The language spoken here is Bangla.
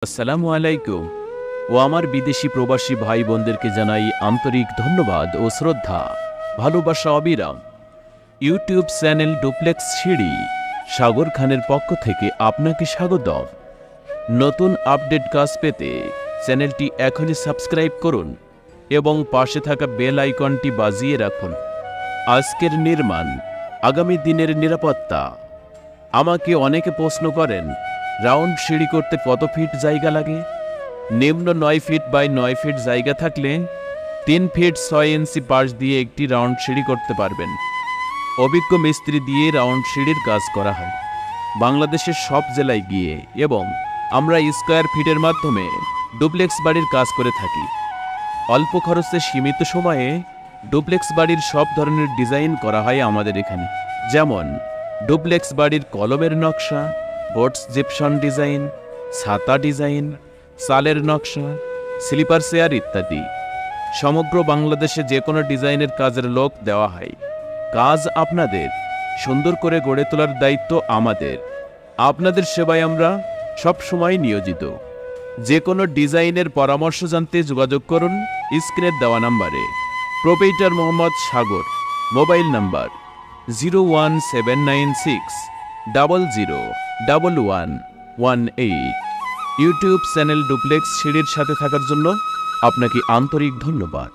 আসসালামু আলাইকুম ও আমার বিদেশি প্রবাসী ভাই বোনদেরকে জানাই আন্তরিক ধন্যবাদ ও শ্রদ্ধা, ভালোবাসা অবিরাম। ইউটিউব চ্যানেল ডুপ্লেক্স সিঁড়ি সাগর খানের পক্ষ থেকে আপনাকে স্বাগতম। নতুন আপডেট কাজ পেতে চ্যানেলটি এখনই সাবস্ক্রাইব করুন এবং পাশে থাকা বেল আইকনটি বাজিয়ে রাখুন। আজকের নির্মাণ, আগামী দিনের নিরাপত্তা। আমাকে অনেকে প্রশ্ন করেন, রাউন্ড সিঁড়ি করতে কত ফিট জায়গা লাগে? নিম্ন 9 ফিট বাই 9 ফিট জায়গা থাকলে 3 ফিট 6 ইঞ্চি পাশ দিয়ে একটি রাউন্ড সিঁড়ি করতে পারবেন। অভিজ্ঞ মিস্ত্রি দিয়ে রাউন্ড সিঁড়ির কাজ করা হয় বাংলাদেশের সব জেলায় গিয়ে, এবং আমরা স্কোয়ার ফিটের মাধ্যমে ডুপ্লেক্স বাড়ির কাজ করে থাকি। অল্প খরচে সীমিত সময়ে ডুপ্লেক্স বাড়ির সব ধরনের ডিজাইন করা হয় আমাদের এখানে, যেমন ডুপ্লেক্স বাড়ির কলমের নকশা, বোটস জিপসন ডিজাইন, ছাতা ডিজাইন, চালের নকশা, স্লিপার চেয়ার ইত্যাদি। সমগ্র বাংলাদেশে যে কোনো ডিজাইনের কাজের লোক দেওয়া হয়। কাজ আপনাদের সুন্দর করে গড়ে তোলার দায়িত্ব আমাদের। আপনাদের সেবায় আমরা সব সময় নিয়োজিত। যে কোনো ডিজাইনের পরামর্শ জানতে যোগাযোগ করুন স্ক্রিনের দেওয়া নাম্বারে। Proprietor Mohammad Sagar, mobile number 01796001118। YouTube channel duplex সিঁড়ির সাথে থাকার জন্য আপনাকে আন্তরিক ধন্যবাদ।